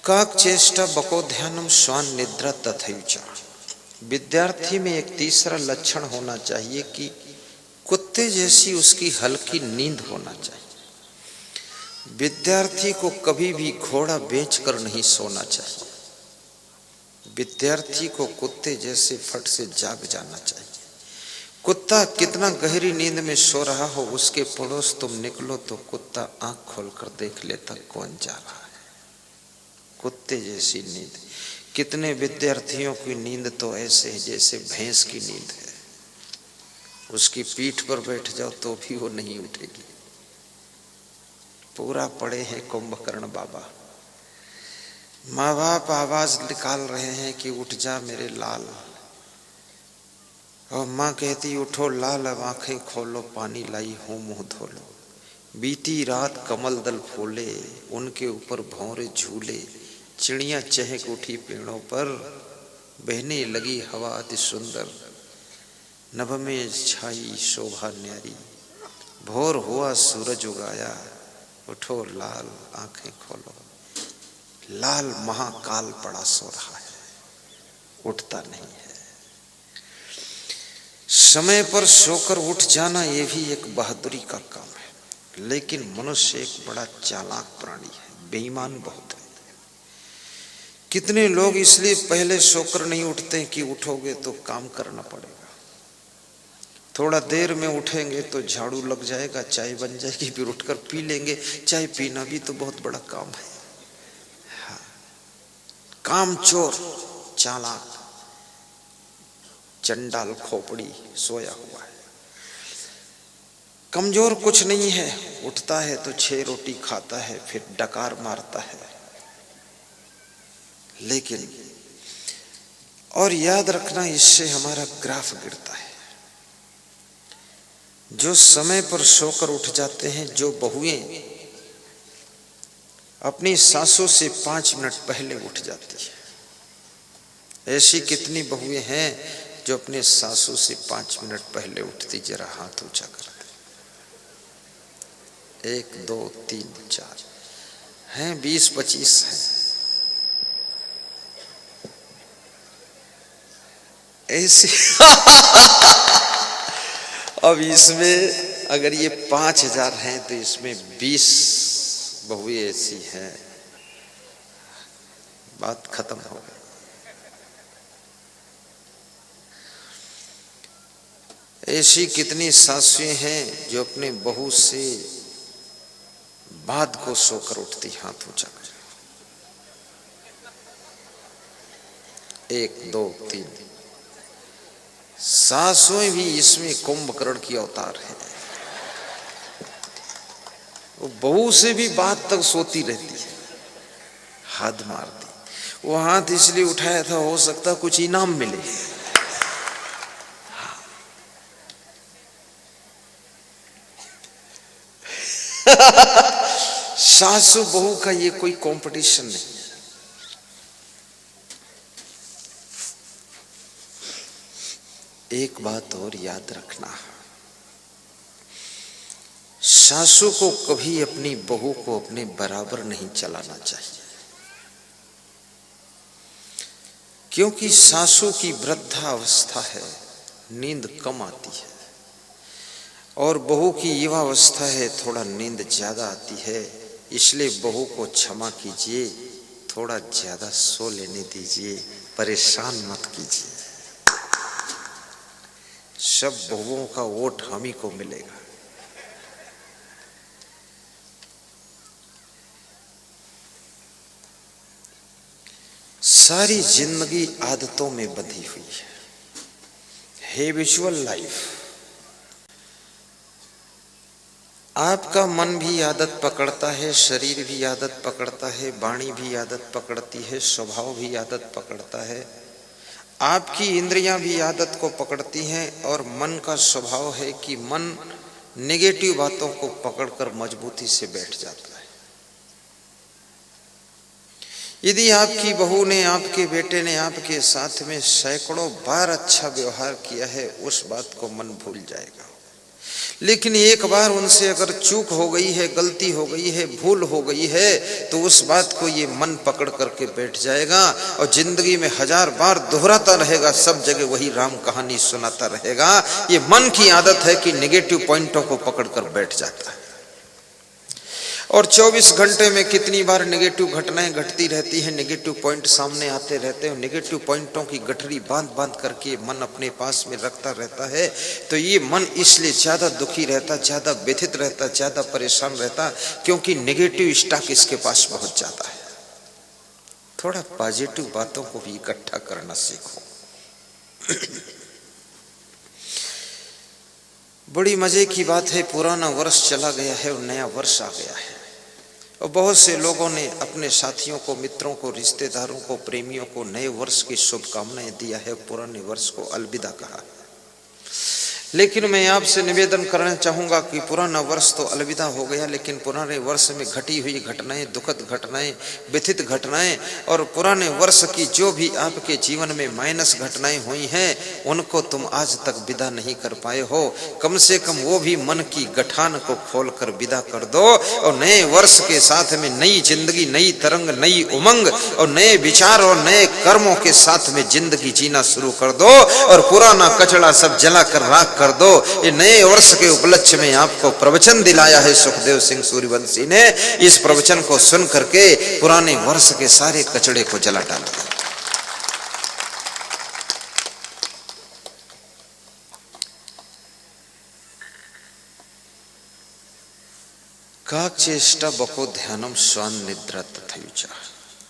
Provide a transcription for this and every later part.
काक चेष्टा बको ध्यानम स्वान निद्रा तथैव। विद्यार्थी में एक तीसरा लक्षण होना चाहिए कि कुत्ते जैसी उसकी हल्की नींद होना चाहिए। विद्यार्थी को कभी भी घोड़ा बेचकर नहीं सोना चाहिए। विद्यार्थी को कुत्ते जैसे फट से जाग जाना चाहिए। कुत्ता कितना गहरी नींद में सो रहा हो, उसके पड़ोस तुम निकलो तो कुत्ता आंख खोलकर देख लेता कौन जा रहा है। कुत्ते जैसी नींद। कितने विद्यार्थियों की नींद तो ऐसे है जैसे भैंस की नींद है। उसकी पीठ पर बैठ जाओ तो भी वो नहीं उठेगी। पूरा पड़े हैं कुंभकर्ण बाबा। माँ बाप आवाज निकाल रहे हैं कि उठ जा मेरे लाल, और माँ कहती उठो लाल, अब आंखें खोलो, पानी लाई हूँ मुंह धो लो। बीती रात कमल दल फूले, उनके ऊपर भौरे झूले। चिड़िया चहक उठी पेड़ों पर, बहने लगी हवा अति सुंदर। नभ में छाई शोभा न्यारी, भोर हुआ सूरज उगाया। उठो लाल आंखें खोलो। लाल महाकाल पड़ा सो रहा है, उठता नहीं है। समय पर सोकर उठ जाना ये भी एक बहादुरी का काम है। लेकिन मनुष्य एक बड़ा चालाक प्राणी है, बेईमान बहुत है। कितने लोग इसलिए पहले सोकर नहीं उठते कि उठोगे तो काम करना पड़ेगा, थोड़ा देर में उठेंगे तो झाड़ू लग जाएगा, चाय बन जाएगी, फिर उठकर पी लेंगे। चाय पीना भी तो बहुत बड़ा काम है। हाँ। काम चोर, चालाक, चंडाल खोपड़ी सोया हुआ है। कमजोर कुछ नहीं है, उठता है तो 6 रोटी खाता है, फिर डकार मारता है। लेकिन और याद रखना, इससे हमारा ग्राफ गिरता है। जो समय पर सोकर उठ जाते हैं, जो बहुएं अपनी सासों से 5 मिनट पहले उठ जाती है। ऐसी कितनी बहुएं हैं जो अपने सासू से 5 मिनट पहले उठती। जरा हाथ ऊंचा कर दे। 1 2 3 4 हैं, 20-25 हैं ऐसी। अब इसमें अगर ये 5000 हैं तो इसमें 20 बहुएं ऐसी हैं, बात खत्म हो गई। ऐसी कितनी सासुएं हैं जो अपने बहू से बाद को सोकर उठती। हाथ ऊंचा कर। 1 2 3 सासुएं भी इसमें कुंभकर्ण की अवतार है। वो बहू से भी बाद तक सोती रहती है, हद मार दी। वो हाथ इसलिए उठाया था, हो सकता कुछ इनाम मिले। सासू बहू का ये कोई कंपटीशन नहीं है। एक बात और याद रखना, सासू को कभी अपनी बहू को अपने बराबर नहीं चलाना चाहिए। क्योंकि सासू की वृद्धावस्था है, नींद कम आती है, और बहू की युवावस्था है, थोड़ा नींद ज्यादा आती है। इसलिए बहू को क्षमा कीजिए, थोड़ा ज्यादा सो लेने दीजिए, परेशान मत कीजिए। सब बहुओं का वोट हम ही को मिलेगा। सारी जिंदगी आदतों में बंधी हुई है, हैबिचुअल लाइफ। आपका मन भी आदत पकड़ता है, शरीर भी आदत पकड़ता है, वाणी भी आदत पकड़ती है, स्वभाव भी आदत पकड़ता है, आपकी इंद्रियां भी आदत को पकड़ती हैं। और मन का स्वभाव है कि मन नेगेटिव बातों को पकड़कर मजबूती से बैठ जाता है। यदि आपकी बहू ने, आपके बेटे ने आपके साथ में सैकड़ों बार अच्छा व्यवहार किया है, उस बात को मन भूल जाएगा। लेकिन एक बार उनसे अगर चूक हो गई है, गलती हो गई है, भूल हो गई है, तो उस बात को ये मन पकड़ करके बैठ जाएगा और जिंदगी में 1000 बार दोहराता रहेगा, सब जगह वही राम कहानी सुनाता रहेगा। ये मन की आदत है कि नेगेटिव पॉइंटों को पकड़ कर बैठ जाता है। और 24 घंटे में कितनी बार नेगेटिव घटनाएं घटती रहती हैं, नेगेटिव पॉइंट सामने आते रहते हैं। नेगेटिव पॉइंटों की गठरी बांध बांध करके मन अपने पास में रखता रहता है। तो ये मन इसलिए ज्यादा दुखी रहता, ज्यादा व्यथित रहता, ज्यादा परेशान रहता, क्योंकि नेगेटिव स्टॉक इसके पास बहुत ज्यादा है। थोड़ा पॉजिटिव बातों को भी इकट्ठा करना सीखो। बड़ी मजे की बात है, पुराना वर्ष चला गया है और नया वर्ष आ गया है। और बहुत से लोगों ने अपने साथियों को, मित्रों को, रिश्तेदारों को, प्रेमियों को नए वर्ष की शुभकामनाएं दिया है, पुराने वर्ष को अलविदा कहा। लेकिन मैं आपसे निवेदन करना चाहूँगा कि पुराना वर्ष तो अलविदा हो गया, लेकिन पुराने वर्ष में घटी हुई घटनाएं, दुखद घटनाएं, व्यथित घटनाएं और पुराने वर्ष की जो भी आपके जीवन में माइनस घटनाएं हुई हैं, उनको तुम आज तक विदा नहीं कर पाए हो। कम से कम वो भी मन की गठान को खोल कर विदा कर दो और नए वर्ष के साथ में नई जिंदगी, नई तरंग, नई उमंग और नए विचार और नए कर्मों के साथ में जिंदगी जीना शुरू कर दो और पुराना कचड़ा सब जला कर राख कर दो। ये नए वर्ष के उपलक्ष्य में आपको प्रवचन दिलाया है सुखदेव सिंह सूर्यवंशी ने। इस प्रवचन को सुन करके पुराने वर्ष के सारे कचड़े को जला डालो। काचेष्टा बको ध्यानम स्वान निद्रा तथयुचा।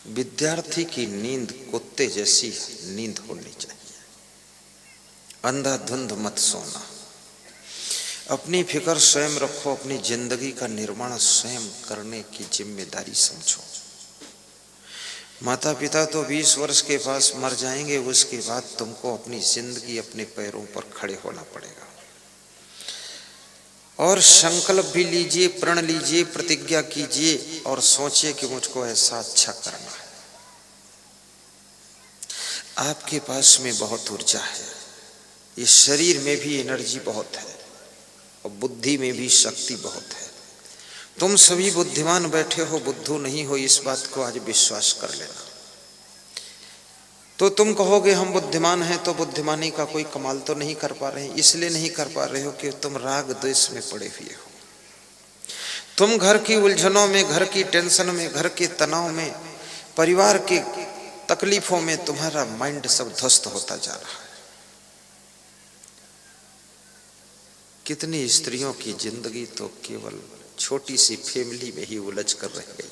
विद्यार्थी की नींद कुत्ते जैसी नींद होनी चाहिए। अंधाधुंध मत सोना। अपनी फिक्र स्वयं रखो, अपनी जिंदगी का निर्माण स्वयं करने की जिम्मेदारी समझो। माता पिता तो 20 वर्ष के पास मर जाएंगे, उसके बाद तुमको अपनी जिंदगी अपने पैरों पर खड़े होना पड़ेगा। और संकल्प भी लीजिए, प्रण लीजिए, प्रतिज्ञा कीजिए और सोचिए कि मुझको ऐसा अच्छा करना है। आपके पास में बहुत ऊर्जा है, इस शरीर में भी एनर्जी बहुत है और बुद्धि में भी शक्ति बहुत है। तुम सभी बुद्धिमान बैठे हो, बुद्धू नहीं हो, इस बात को आज विश्वास कर लेना। तो तुम कहोगे हम बुद्धिमान हैं, तो बुद्धिमानी का कोई कमाल तो नहीं कर पा रहे हैं। इसलिए नहीं कर पा रहे हो कि तुम राग द्वेष में पड़े हुए हो। तुम घर की उलझनों में, घर की टेंशन में, घर के तनाव में, परिवार के तकलीफों में तुम्हारा माइंड सब ध्वस्त होता जा रहा है। कितनी स्त्रियों की जिंदगी तो केवल छोटी सी फैमिली में ही उलझ कर रह गई।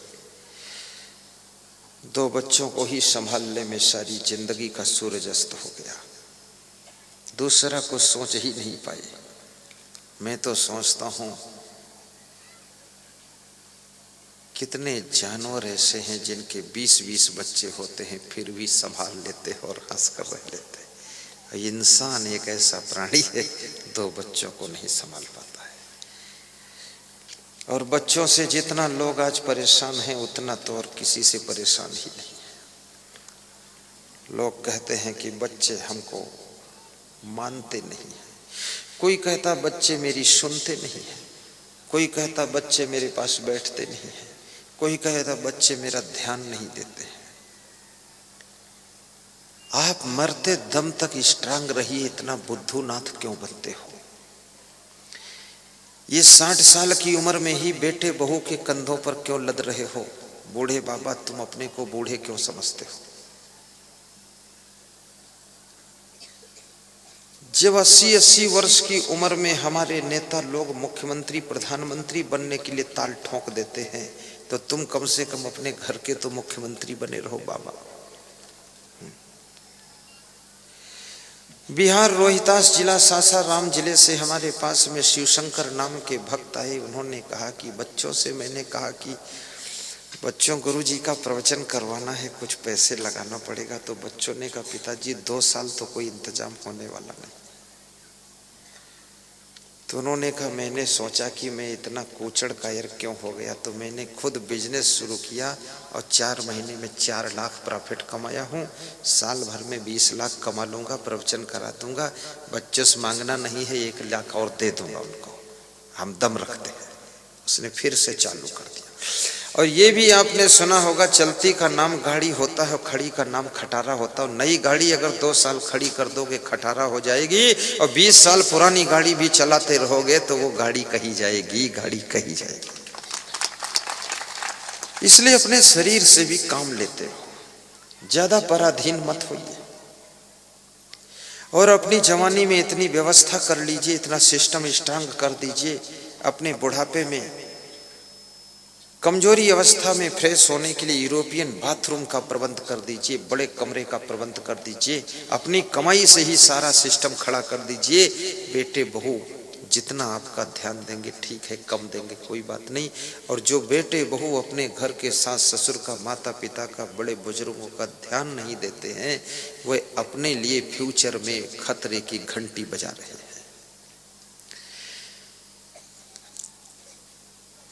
2 बच्चों को ही संभालने में सारी जिंदगी का सूरज अस्त हो गया, दूसरा कुछ सोच ही नहीं पाए। मैं तो सोचता हूं कितने जानवर ऐसे हैं जिनके 20-20 बच्चे होते हैं, फिर भी संभाल लेते हैं और हंस कर रह लेते हैं। इंसान एक ऐसा प्राणी है, 2 बच्चों को नहीं संभाल पाता है। और बच्चों से जितना लोग आज परेशान हैं, उतना तो और किसी से परेशान ही नहीं है। लोग कहते हैं कि बच्चे हमको मानते नहीं हैं, कोई कहता बच्चे मेरी सुनते नहीं हैं, कोई कहता बच्चे मेरे पास बैठते नहीं हैं, कोई कहता बच्चे मेरा ध्यान नहीं देते हैं। आप मरते दम तक स्ट्रांग रहिए, इतना बुद्धूनाथ क्यों बनते हो? ये 60 साल की उम्र में ही बेटे बहू के कंधों पर क्यों लद रहे हो? बूढ़े बाबा, तुम अपने को बूढ़े क्यों समझते हो? जब 80-80 वर्ष की उम्र में हमारे नेता लोग मुख्यमंत्री, प्रधानमंत्री बनने के लिए ताल ठोक देते हैं, तो तुम कम से कम अपने घर के तो मुख्यमंत्री बने रहो बाबा। बिहार रोहतास जिला सासाराम जिले से हमारे पास में शिवशंकर नाम के भक्त आए। उन्होंने कहा कि बच्चों से, मैंने कहा कि बच्चों गुरुजी का प्रवचन करवाना है, कुछ पैसे लगाना पड़ेगा। तो बच्चों ने कहा पिताजी 2 साल तो कोई इंतजाम होने वाला नहीं। तो उन्होंने कहा मैंने सोचा कि मैं इतना कूचड़ कायर क्यों हो गया, तो मैंने खुद बिजनेस शुरू किया और 4 महीने में 4 लाख प्रॉफिट कमाया हूँ। साल भर में 20 लाख कमा लूँगा, प्रवचन करा दूँगा। बच्चों से मांगना नहीं है, 1 लाख और दे दूँगा उनको। हम दम रखते हैं। उसने फिर से चालू कर दिया। और ये भी आपने सुना होगा, चलती का नाम गाड़ी होता है और खड़ी का नाम खटारा होता है। नई गाड़ी अगर 2 साल खड़ी कर दोगे खटारा हो जाएगी, और 20 साल पुरानी गाड़ी भी चलाते रहोगे तो वो गाड़ी कही जाएगी, गाड़ी कही जाएगी। इसलिए अपने शरीर से भी काम लेते हो, ज्यादा पराधीन मत होइए। और अपनी जवानी में इतनी व्यवस्था कर लीजिए, इतना सिस्टम स्ट्रांग कर दीजिए, अपने बुढ़ापे में कमजोरी अवस्था में फ्रेश होने के लिए यूरोपियन बाथरूम का प्रबंध कर दीजिए, बड़े कमरे का प्रबंध कर दीजिए, अपनी कमाई से ही सारा सिस्टम खड़ा कर दीजिए। बेटे बहू जितना आपका ध्यान देंगे ठीक है, कम देंगे कोई बात नहीं। और जो बेटे बहू अपने घर के सास ससुर का, माता पिता का, बड़े बुजुर्गों का ध्यान नहीं देते हैं, वे अपने लिए फ्यूचर में खतरे की घंटी बजा रहे हैं।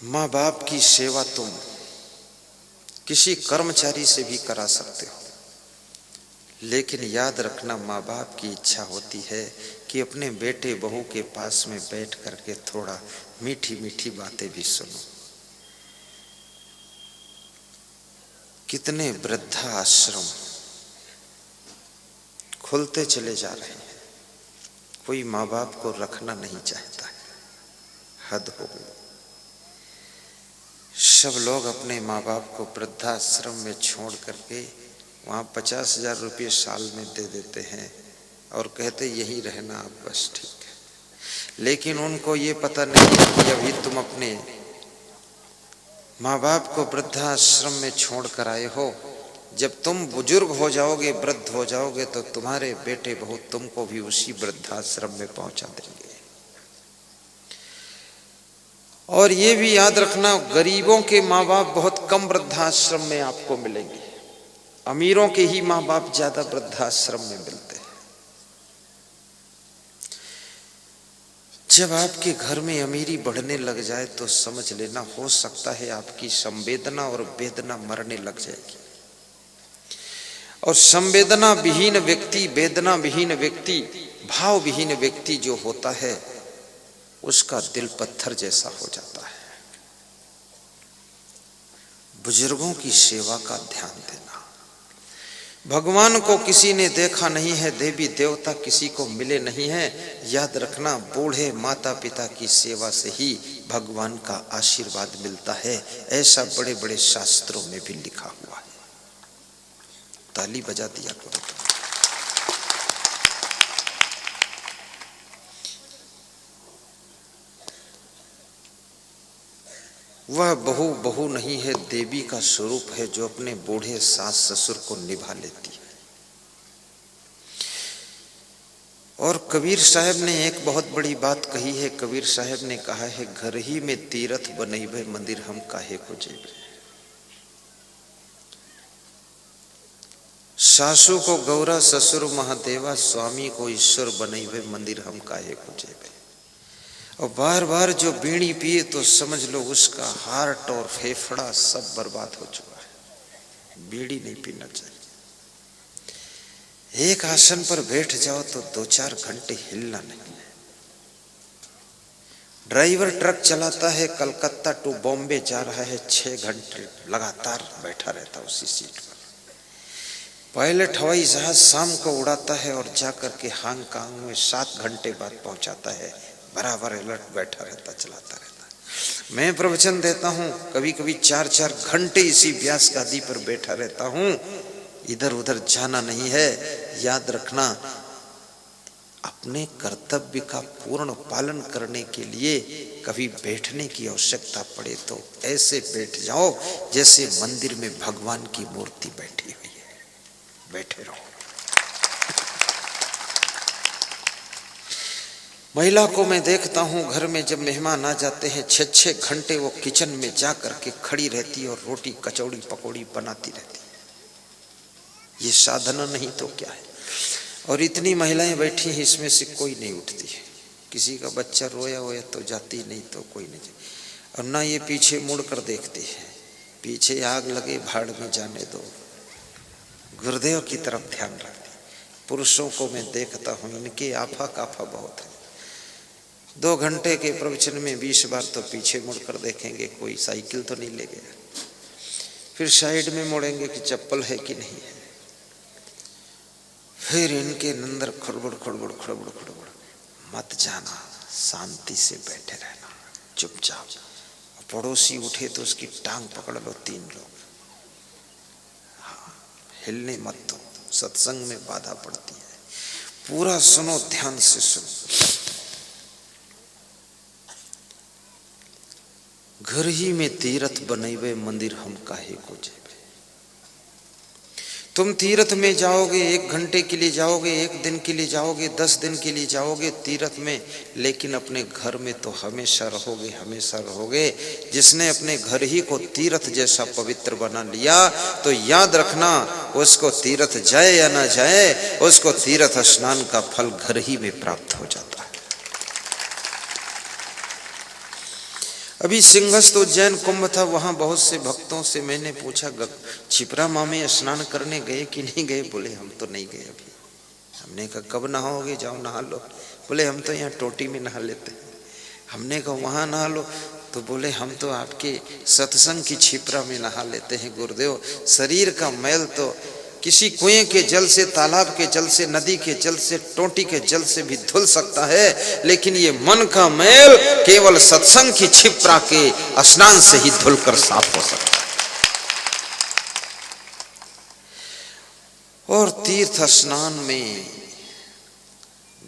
माँ बाप की सेवा तुम किसी कर्मचारी से भी करा सकते हो, लेकिन याद रखना माँ बाप की इच्छा होती है कि अपने बेटे बहू के पास में बैठ करके थोड़ा मीठी मीठी बातें भी सुनो। कितने वृद्धाश्रम खुलते चले जा रहे हैं, कोई माँ बाप को रखना नहीं चाहता है, हद हो गई। सब लोग अपने माँ बाप को वृद्धाश्रम में छोड़ करके वहाँ 50,000 रुपये साल में दे देते हैं और कहते यहीं रहना आप बस, ठीक है। लेकिन उनको ये पता नहीं है कि अभी तुम अपने माँ बाप को वृद्धाश्रम में छोड़ कर आए हो, जब तुम बुजुर्ग हो जाओगे, वृद्ध हो जाओगे, तो तुम्हारे बेटे बहू तुमको भी उसी वृद्धाश्रम में पहुंचा देंगे। और ये भी याद रखना, गरीबों के माँ बाप बहुत कम वृद्धाश्रम में आपको मिलेंगे, अमीरों के ही माँ बाप ज्यादा वृद्धाश्रम में मिलते हैं। जब आपके घर में अमीरी बढ़ने लग जाए तो समझ लेना, हो सकता है आपकी संवेदना और वेदना मरने लग जाएगी। और संवेदना विहीन व्यक्ति, वेदना विहीन व्यक्ति, भाव विहीन व्यक्ति जो होता है, उसका दिल पत्थर जैसा हो जाता है। बुजुर्गों की सेवा का ध्यान देना। भगवान को किसी ने देखा नहीं है, देवी देवता किसी को मिले नहीं है। याद रखना, बूढ़े माता पिता की सेवा से ही भगवान का आशीर्वाद मिलता है, ऐसा बड़े बड़े शास्त्रों में भी लिखा हुआ है। ताली बजा दिया करो। वह बहू बहू नहीं है, देवी का स्वरूप है, जो अपने बूढ़े सास ससुर को निभा लेती है। और कबीर साहब ने एक बहुत बड़ी बात कही है। कबीर साहब ने कहा है, घर ही में तीरथ बनैबे, मंदिर हम काहे को जेबे। सासू को गौरा, ससुर महादेवा, स्वामी को ईश्वर बनैबे, मंदिर हम काहे को जेबे। और बार बार जो बीड़ी पिए तो समझ लो उसका हार्ट और फेफड़ा सब बर्बाद हो चुका है। बीड़ी नहीं पीना चाहिए। एक आसन पर बैठ जाओ तो 2-4 घंटे हिलना नहीं है। ड्राइवर ट्रक चलाता है, कलकत्ता टू बॉम्बे जा रहा है, 6 घंटे लगातार बैठा रहता उसी सीट पर। पायलट हवाई जहाज शाम को उड़ाता है और जाकर के हांगकांग में 7 घंटे बाद पहुंचाता है, बराबर अलर्ट बैठा रहता, चलाता रहता। मैं प्रवचन देता हूँ, कभी कभी 4-4 घंटे इसी व्यास गादी पर बैठा रहता हूँ, इधर उधर जाना नहीं है। याद रखना, अपने कर्तव्य का पूर्ण पालन करने के लिए कभी बैठने की आवश्यकता पड़े तो ऐसे बैठ जाओ जैसे मंदिर में भगवान की मूर्ति बैठी हुई है, बैठे रहो। महिला को मैं देखता हूँ, घर में जब मेहमान आ जाते हैं 6-6 घंटे वो किचन में जा करके खड़ी रहती है और रोटी कचौड़ी पकौड़ी बनाती रहती है। ये साधना नहीं तो क्या है। और इतनी महिलाएं बैठी हैं, इसमें से कोई नहीं उठती है। किसी का बच्चा रोया होया तो जाती नहीं तो कोई नहीं। और ना ये पीछे मुड़ कर देखती है, पीछे आग लगे भाड़ में जाने दो, गुरुदेव की तरफ ध्यान रखती। पुरुषों को मैं देखता हूँ, इनके आफा काफा बहुत है। 2 घंटे के प्रवचन में 20 बार तो पीछे मुड़कर देखेंगे कोई साइकिल तो नहीं ले गया, फिर साइड में मुड़ेंगे कि चप्पल है कि नहीं है, फिर इनके अंदर खड़बड़ खड़बड़ खड़बड़ खड़बड़। मत जाना, शांति से बैठे रहना चुपचाप। पड़ोसी उठे तो उसकी टांग पकड़ लो 3 लोग। हाँ, हिलने मत दो, सत्संग में बाधा पड़ती है। पूरा सुनो, ध्यान से सुनो। घर ही में तीर्थ बनैबे मंदिर हम काहे को जेबे। तुम तीर्थ में जाओगे, 1 घंटे के लिए जाओगे, 1 दिन के लिए जाओगे, 10 दिन के लिए जाओगे तीर्थ में, लेकिन अपने घर में तो हमेशा रहोगे, हमेशा रहोगे। जिसने अपने घर ही को तीर्थ जैसा पवित्र बना लिया तो याद रखना, उसको तीर्थ जाए या ना जाए, उसको तीर्थ स्नान का फल घर ही में प्राप्त हो जाता है। अभी सिंहस्थ उज्जैन कुंभ था, वहां बहुत से भक्तों से मैंने पूछा, छिपरा मामे स्नान करने गए कि नहीं गए? बोले हम तो नहीं गए अभी। हमने कहा कब नहाओगे? जाओ नहा लो। बोले हम तो यहाँ टोटी में नहा लेते हैं। हमने कहा वहां नहा लो, तो बोले हम तो आपके सत्संग की छिपरा में नहा लेते हैं गुरुदेव। शरीर का मैल तो किसी कुएं के जल से, तालाब के जल से, नदी के जल से, टोटी के जल से भी धुल सकता है, लेकिन ये मन का मैल केवल सत्संग की छिपरा के स्नान से ही धुलकर साफ हो सकता है। और तीर्थ स्नान में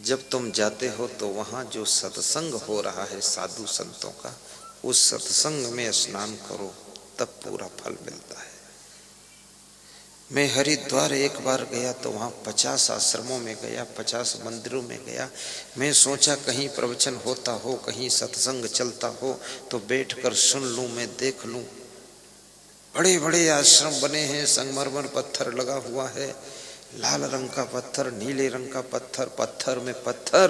जब तुम जाते हो तो वहां जो सत्संग हो रहा है साधु संतों का, उस सत्संग में स्नान करो, तब पूरा फल मिलता है। मैं हरिद्वार एक बार गया तो वहाँ 50 आश्रमों में गया, 50 मंदिरों में गया। मैं सोचा कहीं प्रवचन होता हो, कहीं सत्संग चलता हो तो बैठकर सुन लूँ, मैं देख लूँ। बड़े बड़े आश्रम बने हैं, संगमरमर पत्थर लगा हुआ है, लाल रंग का पत्थर, नीले रंग का पत्थर, पत्थर में पत्थर।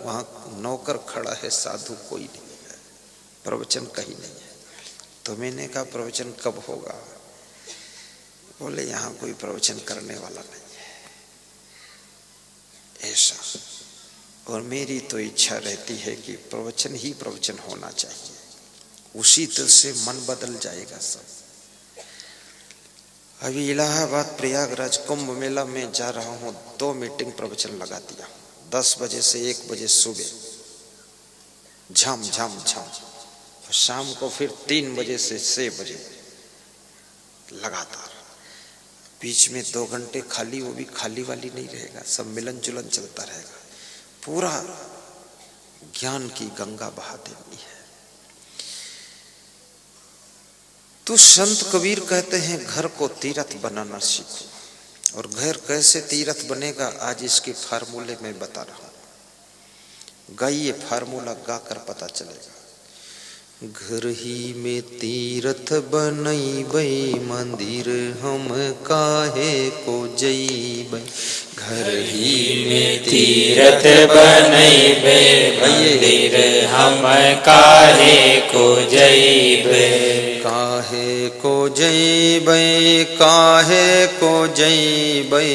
वहाँ नौकर खड़ा है, साधु कोई नहीं है, प्रवचन कहीं नहीं है। तो मैंने कहा प्रवचन कब होगा? बोले यहाँ कोई प्रवचन करने वाला नहीं है ऐसा। और मेरी तो इच्छा रहती है कि प्रवचन ही प्रवचन होना चाहिए, उसी तरह से मन बदल जाएगा सब। अभी इलाहाबाद प्रयागराज कुंभ मेला में जा रहा हूँ, 2 मीटिंग प्रवचन लगा दिया, 10 बजे से 1 बजे सुबह, झम झम झम। और शाम को फिर 3 बजे से 6 बजे लगातार। बीच में 2 घंटे खाली, वो भी खाली वाली नहीं रहेगा, सब मिलन जुलन चलता रहेगा। पूरा ज्ञान की गंगा बहा देनी है। तो संत कबीर कहते हैं घर को तीर्थ बनाना सीखो। और घर कैसे तीर्थ बनेगा, आज इसके फार्मूले में बता रहा हूं। गाइए, फार्मूला गाकर पता चलेगा। घर ही में तीर्थ बनैबै मंदिर हम काहे को जैबै। घर ही में तीर्थ बनैबै मंदिर हम काहे को जैबै। काहे को जैबै, काहे को जैबै,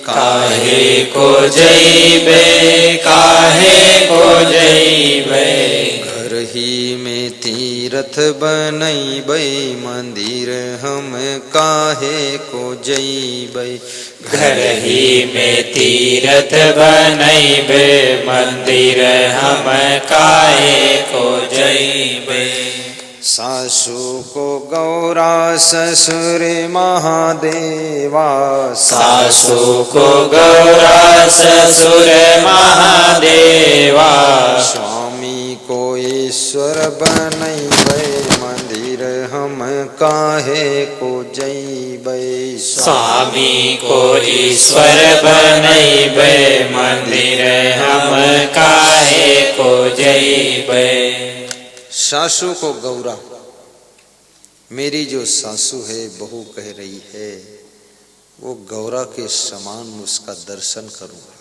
काहे को जैबै, काहे को जैबै। घर ही में तीर्थ बनैबै मंदिर हम काहे को जैबै। घर ही में तीर्थ बनैबै मंदिर हम काहे को जैबै। सासु को गौरा ससुर महादेवा, सासु को गौरा ससुर महादेवा। स्वामी को ईश्वर बनैबै मंदिर हम काहे को जैबै। स्वामी को ईश्वर बनैबै मंदिर हम काहे को जैबै। सासू को गौरा, मेरी जो सासू है, बहू कह रही है, वो गौरा के समान उसका दर्शन करूंगा।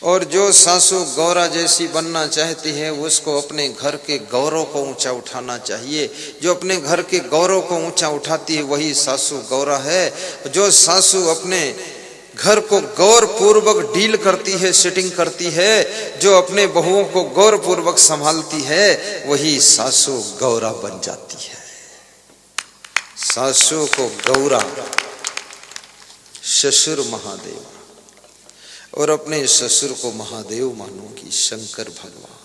और जो सासू गौरा जैसी बनना चाहती है, उसको अपने घर के गौरव को ऊंचा उठाना चाहिए। जो अपने घर के गौरव को ऊंचा उठाती है, वही सासू गौरा है। जो सासू अपने घर को गौर पूर्वक डील करती है, सेटिंग करती है, जो अपने बहुओं को गौर पूर्वक संभालती है, वही सासू गौरा बन जाती है। सासू को गौरा, ससुर महादेव, और अपने ससुर को महादेव मानोगी। शंकर भगवान,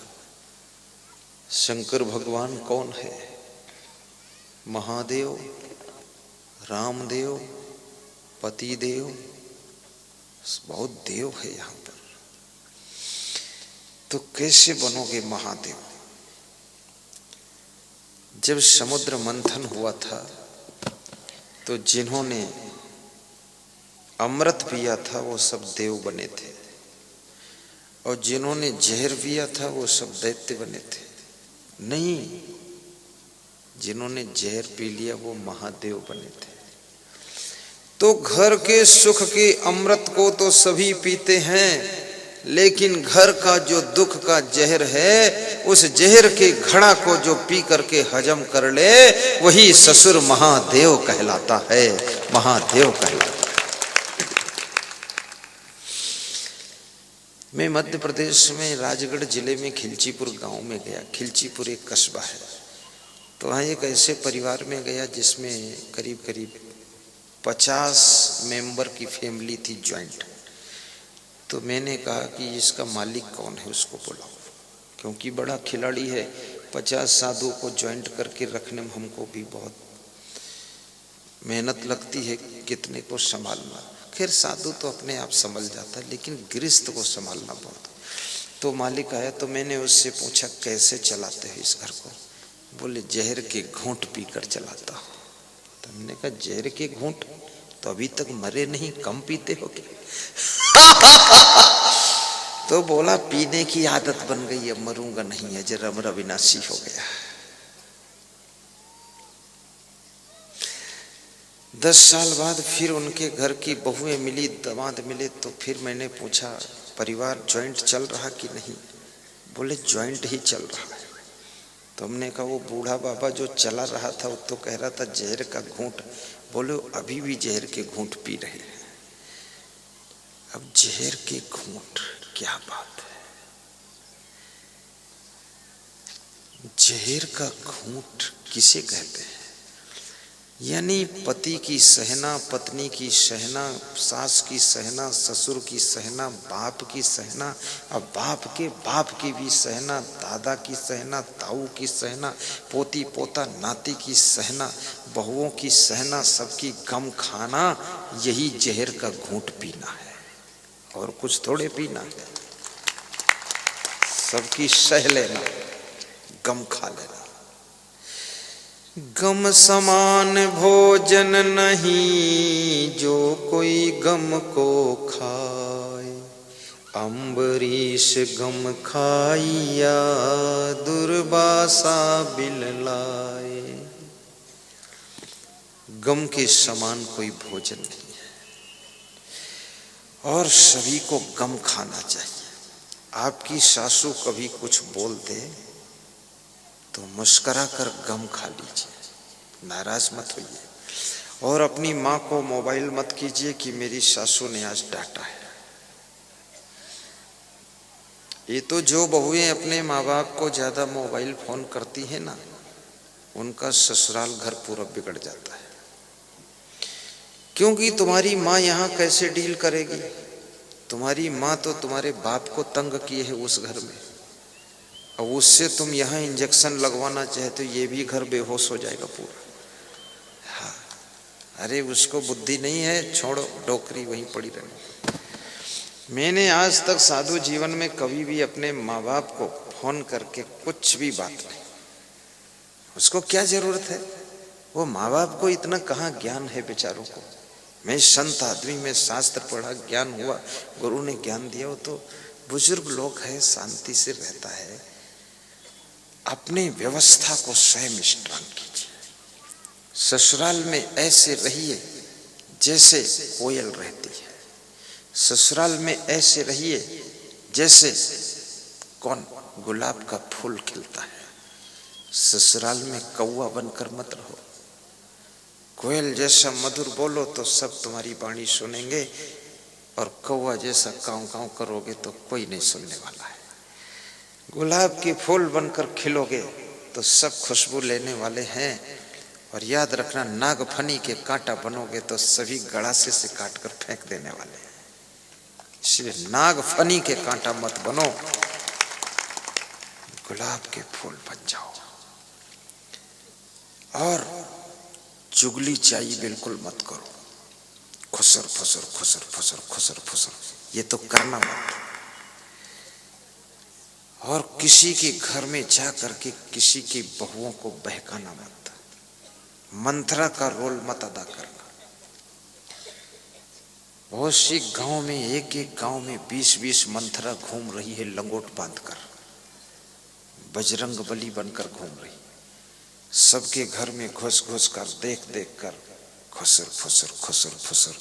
शंकर भगवान कौन है? महादेव, रामदेव, पतिदेव, बहुत देव है यहां पर। तो कैसे बनोगे महादेव? जब समुद्र मंथन हुआ था तो जिन्होंने अमृत पिया था वो सब देव बने थे, और जिन्होंने जहर पिया था वो सब दैत्य बने थे। नहीं, जिन्होंने जहर पी लिया वो महादेव बने थे। तो घर के सुख के अमृत को तो सभी पीते हैं, लेकिन घर का जो दुख का जहर है, उस जहर के घड़ा को जो पी करके हजम कर ले, वही ससुर महादेव कहलाता है। महादेव कहलाता है। मैं मध्य प्रदेश में राजगढ़ जिले में खिलचीपुर गांव में गया। खिलचीपुर एक कस्बा है। तो वहाँ एक ऐसे परिवार में गया जिसमें करीब करीब 50 मेंबर की फैमिली थी, ज्वाइंट। तो मैंने कहा कि इसका मालिक कौन है, उसको बुलाओ, क्योंकि बड़ा खिलाड़ी है। 50 साधु को ज्वाइंट करके रखने में हमको भी बहुत मेहनत लगती है, कितने को संभालना। खैर साधु तो अपने आप संभल जाता है, लेकिन गृहस्थ को संभालना बहुत। तो मालिक आया तो मैंने उससे पूछा कैसे चलाते हो इस घर को? बोले जहर के घूंट पीकर चलाता हूँ। तो हमने कहा जहर के घूंट? तो अभी तक मरे नहीं, कम पीते हो क्या? तो बोला पीने की आदत बन गई, अब मरूंगा नहीं, अजर अमर अविनाशी हो गया। 10 साल बाद फिर उनके घर की बहुएं मिली, दामाद मिले। तो फिर मैंने पूछा परिवार ज्वाइंट चल रहा कि नहीं? बोले ज्वाइंट ही चल रहा है। तो हमने कहा वो बूढ़ा बाबा जो चला रहा था वो तो कह रहा था जहर का घूंट। बोले अभी भी जहर के घूंट पी रहे हैं। अब जहर के घूंट, क्या बात है। जहर का घूंट किसे कहते हैं? यानी पति की सहना, पत्नी की सहना, सास की सहना, ससुर की सहना, बाप की सहना, अब बाप के बाप की भी सहना, दादा की सहना, ताऊ की सहना, पोती पोता नाती की सहना, बहुओं की सहना, सबकी गम खाना, यही जहर का घूंट पीना है, और कुछ थोड़े पीना है। सबकी सह लेना, गम खा लेना। गम समान भोजन नहीं जो कोई गम को खाए, अम्बरीश गम खाइया दुर्वासा बिल लाए। गम के समान कोई भोजन नहीं है, और सभी को गम खाना चाहिए। आपकी सासू कभी कुछ बोल दे तो मुस्कुरा कर गम खा लीजिए, नाराज मत होइए। और अपनी माँ को मोबाइल मत कीजिए कि मेरी सासू ने आज डांटा है। ये तो जो बहुएं अपने माँ बाप को ज्यादा मोबाइल फोन करती है ना, उनका ससुराल घर पूरा बिगड़ जाता है। क्योंकि तुम्हारी माँ यहाँ कैसे डील करेगी? तुम्हारी माँ तो तुम्हारे बाप को तंग किए है उस घर में, और उससे तुम यहाँ इंजेक्शन लगवाना चाहते हो, ये भी घर बेहोश हो जाएगा पूरा। हाँ, अरे उसको बुद्धि नहीं है, छोड़ो, डोकरी वहीं पड़ी रहने। मैंने आज तक साधु जीवन में कभी भी अपने माँ बाप को फोन करके कुछ भी बात नहीं, उसको क्या जरूरत है? वो माँ बाप को इतना कहाँ ज्ञान है बेचारों को। मैं संत आदमी में शास्त्र पढ़ा, ज्ञान हुआ, गुरु ने ज्ञान दिया, वो तो बुजुर्ग लोग है, शांति से रहता है। अपने व्यवस्था को स्वयं स्ट्रांग कीजिए। ससुराल में ऐसे रहिए जैसे कोयल रहती है, ससुराल में ऐसे रहिए जैसे कौन गुलाब का फूल खिलता है। ससुराल में कौवा बनकर मत रहो, कोयल जैसा मधुर बोलो तो सब तुम्हारी वाणी सुनेंगे। और कौवा जैसा काँव काँव करोगे तो कोई नहीं सुनने वाला है। गुलाब के फूल बनकर खिलोगे तो सब खुशबू लेने वाले हैं। और याद रखना, नागफनी के कांटा बनोगे तो सभी गड़ासे से काट कर फेंक देने वाले हैं। इसलिए नागफनी के कांटा मत बनो, गुलाब के फूल बन जाओ। और चुगली चाहिए बिल्कुल मत करो। खुसर फुसर खुसर फुसर खुसर फुसर ये तो करना मत। और किसी के घर में जा करके किसी की बहुओं को बहकाना मत। मंथरा का रोल मत अदा करना। बहुत सी गांव में, एक एक गांव में 20-20 मंथरा घूम रही है लंगोट बांधकर, बजरंग बली बनकर घूम रही। सबके घर में घुस घुस कर देख देख कर खुसर फुसर खुसर फुसर।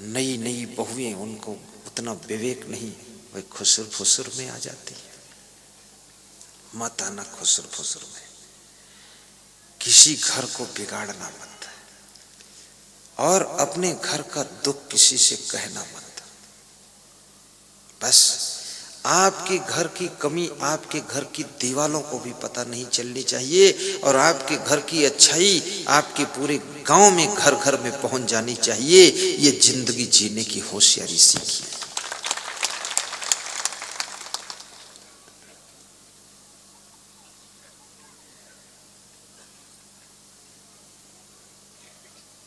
नई नई बहुएं, उनको उतना विवेक नहीं, वही खुसर फुसर में आ जाती है। मत आना खुसर फुसर में। किसी घर को बिगाड़ना मत, और अपने घर का दुख किसी से कहना मत। बस आपके घर की कमी आपके घर की दीवालों को भी पता नहीं चलनी चाहिए, और आपके घर की अच्छाई आपके पूरे गांव में घर घर में पहुंच जानी चाहिए। ये जिंदगी जीने की होशियारी सीखिए।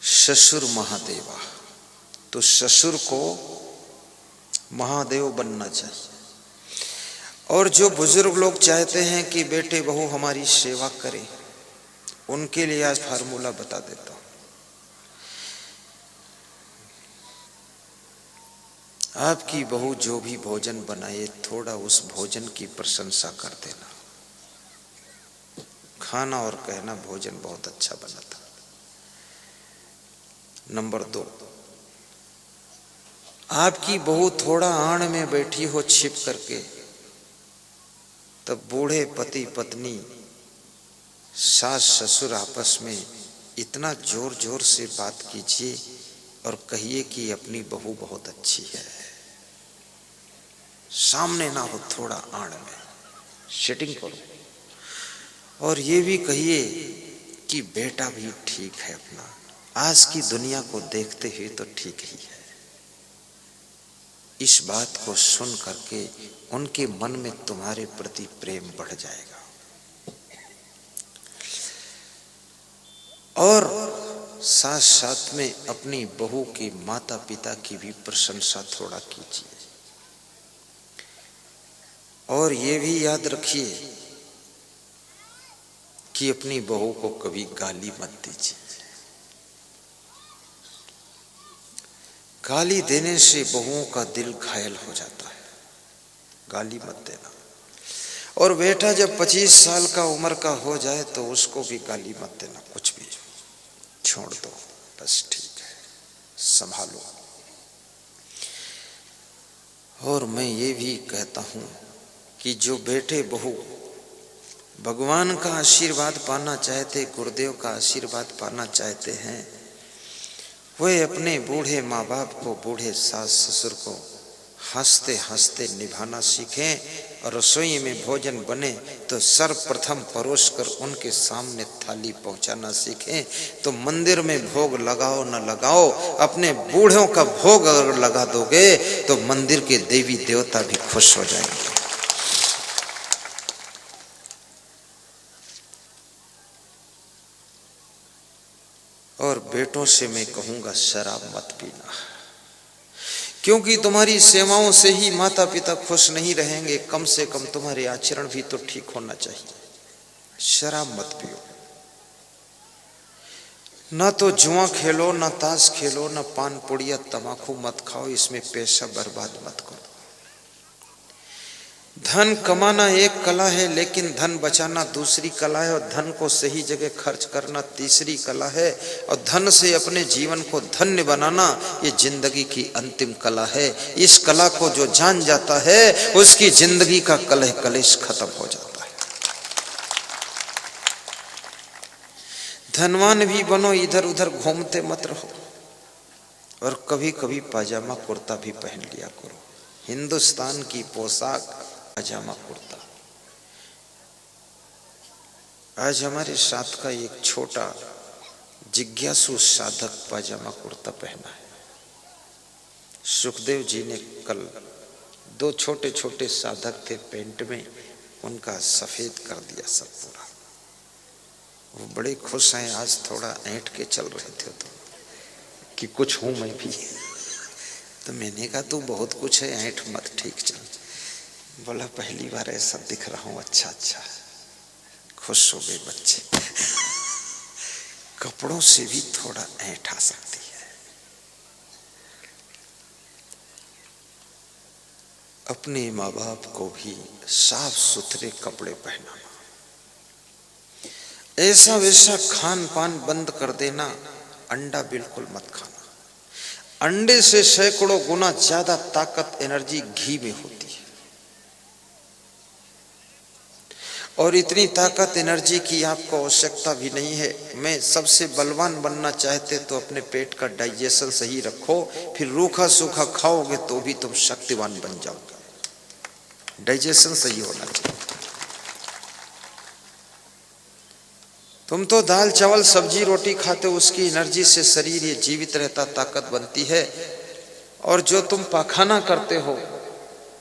ससुर महादेवा, तो ससुर को महादेव बनना चाहिए। और जो बुजुर्ग लोग चाहते हैं कि बेटे बहू हमारी सेवा करें, उनके लिए आज फार्मूला बता देता हूं। आपकी बहू जो भी भोजन बनाए, थोड़ा उस भोजन की प्रशंसा कर देना। खाना और कहना भोजन बहुत अच्छा बना था। नंबर 2, आपकी बहू थोड़ा आड़ में बैठी हो छिप करके, तब बूढ़े पति पत्नी सास ससुर आपस में इतना जोर जोर से बात कीजिए और कहिए कि अपनी बहू बहुत अच्छी है। सामने ना हो, थोड़ा आड़ में सेटिंग करो। और ये भी कहिए कि बेटा भी ठीक है अपना, आज की दुनिया को देखते हुए तो ठीक ही है। इस बात को सुन करके उनके मन में तुम्हारे प्रति प्रेम बढ़ जाएगा। और साथ साथ में अपनी बहू के माता पिता की भी प्रशंसा थोड़ा कीजिए। और ये भी याद रखिए कि अपनी बहू को कभी गाली मत दीजिए। गाली देने से बहुओं का दिल घायल हो जाता है, गाली मत देना। और बेटा जब 25 साल का उम्र का हो जाए तो उसको भी गाली मत देना, कुछ भी छोड़ दो, बस ठीक है, संभालो। और मैं ये भी कहता हूँ कि जो बेटे बहू भगवान का आशीर्वाद पाना चाहते, गुरुदेव का आशीर्वाद पाना चाहते हैं, वे अपने बूढ़े माँ बाप को, बूढ़े सास ससुर को हंसते हंसते निभाना सीखें। और रसोई में भोजन बने तो सर्वप्रथम परोस कर उनके सामने थाली पहुंचाना सीखें। तो मंदिर में भोग लगाओ न लगाओ, अपने बूढ़ों का भोग अगर लगा दोगे तो मंदिर के देवी देवता भी खुश हो जाएंगे। और बेटों से मैं कहूंगा शराब मत पीना, क्योंकि तुम्हारी सेवाओं से ही माता पिता खुश नहीं रहेंगे। कम से कम तुम्हारे आचरण भी तो ठीक होना चाहिए। शराब मत पियो, ना तो जुआ खेलो, ना ताश खेलो, ना पान पुड़िया तमाकू मत खाओ। इसमें पैसा बर्बाद मत करो। धन कमाना एक कला है, लेकिन धन बचाना दूसरी कला है। और धन को सही जगह खर्च करना तीसरी कला है। और धन से अपने जीवन को धन्य बनाना ये जिंदगी की अंतिम कला है। इस कला को जो जान जाता है उसकी जिंदगी का कलह कलेश खत्म हो जाता है। धनवान भी बनो, इधर उधर घूमते मत रहो। और कभी कभी पाजामा कुर्ता भी पहन लिया करो। हिंदुस्तान की पोशाक पाजामा कुर्ता। आज हमारे साथ का एक छोटा जिज्ञासु साधक पाजामा कुर्ता पहना है। सुखदेव जी ने कल दो छोटे छोटे साधक थे पेंट में, उनका सफेद कर दिया सब पूरा। वो बड़े खुश हैं। आज थोड़ा ऐंठ के चल रहे थे तो कि कुछ हूं मैं भी। तो मैंने कहा तू बहुत कुछ है, ऐंठ मत, ठीक चल। बोला पहली बार ऐसा दिख रहा हूं, अच्छा अच्छा। खुश हो गए बच्चे। कपड़ों से भी थोड़ा ऐंठ आ सकती है। अपने माँ बाप को भी साफ सुथरे कपड़े पहनाना, ऐसा वैसा खान पान बंद कर देना। अंडा बिल्कुल मत खाना। अंडे से सैकड़ों गुना ज्यादा ताकत, एनर्जी घी में होती है। और इतनी ताकत एनर्जी की आपको आवश्यकता भी नहीं है। मैं सबसे बलवान बनना चाहते तो अपने पेट का डाइजेशन सही रखो, फिर रूखा सूखा खाओगे तो भी तुम शक्तिवान बन जाओगे। डाइजेशन सही होना चाहिए। तुम तो दाल चावल सब्जी रोटी खाते हो, उसकी एनर्जी से शरीर ये जीवित रहता, ताकत बनती है। और जो तुम पाखाना करते हो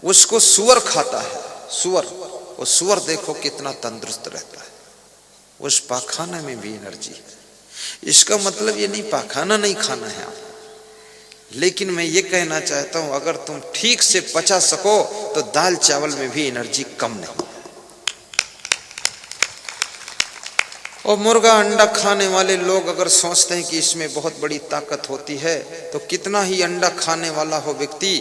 उसको सुअर खाता है, सुअर। वो सुअर देखो कितना तंदुरुस्त रहता है, उस पाखाना में भी एनर्जी है। इसका मतलब ये नहीं पाखाना नहीं खाना है आप, लेकिन मैं ये कहना चाहता हूं अगर तुम ठीक से पचा सको तो दाल चावल में भी एनर्जी कम नहीं। और मुर्गा अंडा खाने वाले लोग अगर सोचते हैं कि इसमें बहुत बड़ी ताकत होती है, तो कितना ही अंडा खाने वाला हो व्यक्ति,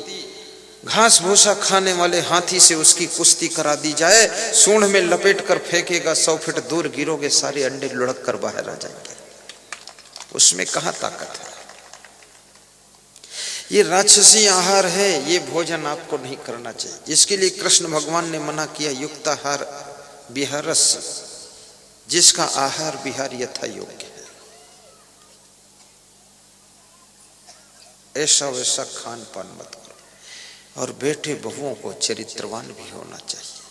घास भूसा खाने वाले हाथी से उसकी कुश्ती करा दी जाए, सूंड में लपेट कर फेंकेगा, 100 फीट दूर गिरोगे, सारे अंडे लुढ़क कर बाहर आ जाएंगे। उसमें कहाँ ताकत है? ये राक्षसी आहार है, ये भोजन आपको नहीं करना चाहिए। जिसके लिए कृष्ण भगवान ने मना किया, युक्ताहार विहारस्य, जिसका आहार विहार यथा योग्य है, ऐसा वैसा खान पान मत करो। और बेटे बहुओं को चरित्रवान भी होना चाहिए।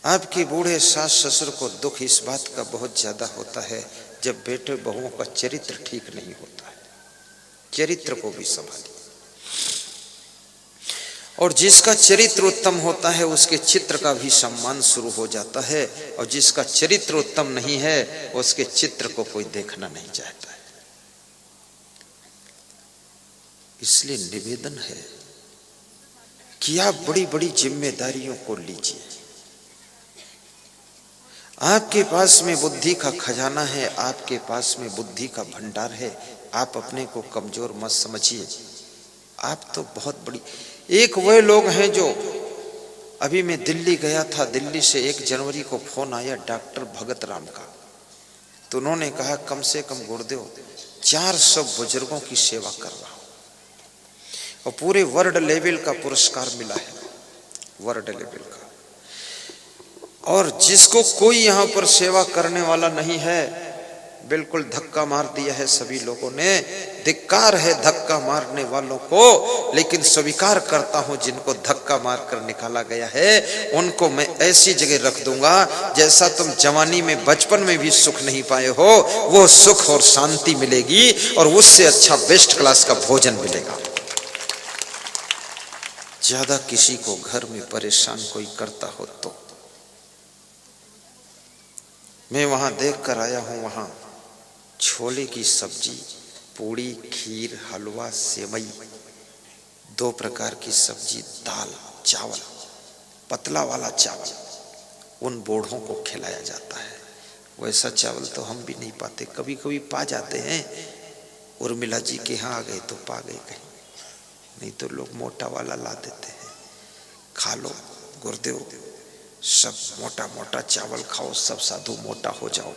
आपके बूढ़े सास ससुर को दुख इस बात का बहुत ज्यादा होता है जब बेटे बहुओं का चरित्र ठीक नहीं होता है। चरित्र को भी संभालिए। और जिसका चरित्र उत्तम होता है उसके चित्र का भी सम्मान शुरू हो जाता है, और जिसका चरित्र उत्तम नहीं है उसके चित्र को कोई देखना नहीं चाहता है। इसलिए निवेदन है कि आप बड़ी बड़ी जिम्मेदारियों को लीजिए। आपके पास में बुद्धि का खजाना है, आपके पास में बुद्धि का भंडार है। आप अपने को कमजोर मत समझिए। आप तो बहुत बड़ी। एक वह लोग हैं जो, अभी मैं दिल्ली गया था, दिल्ली से 1 जनवरी को फोन आया डॉक्टर भगत राम का। तो उन्होंने कहा कम से कम गुरुदेव 400 बुजुर्गों की सेवा कर रहा हूं, और पूरे वर्ल्ड लेवल का पुरस्कार मिला है, वर्ल्ड लेवल का। और जिसको कोई यहाँ पर सेवा करने वाला नहीं है, बिल्कुल धक्का मार दिया है सभी लोगों ने। धिक्कार है धक्का मारने वालों को, लेकिन स्वीकार करता हूं जिनको धक्का मार कर निकाला गया है उनको मैं ऐसी जगह रख दूंगा जैसा तुम जवानी में बचपन में भी सुख नहीं पाए हो, वो सुख और शांति मिलेगी, और उससे अच्छा बेस्ट क्लास का भोजन मिलेगा। ज्यादा किसी को घर में परेशान कोई करता हो तो, मैं वहां देख कर आया हूं, वहां छोले की सब्जी, पूड़ी, खीर, हलवा, सेवई, 2 प्रकार की सब्जी, दाल, चावल, पतला वाला चावल उन बूढ़ों को खिलाया जाता है। वैसा चावल तो हम भी नहीं पाते, कभी कभी पा जाते हैं। उर्मिला जी के यहाँ आ गए तो पा गए कहीं, नहीं तो लोग मोटा वाला ला देते हैं। खा लो गुरुदेव, सब मोटा मोटा चावल खाओ, सब साधु मोटा हो जाओ।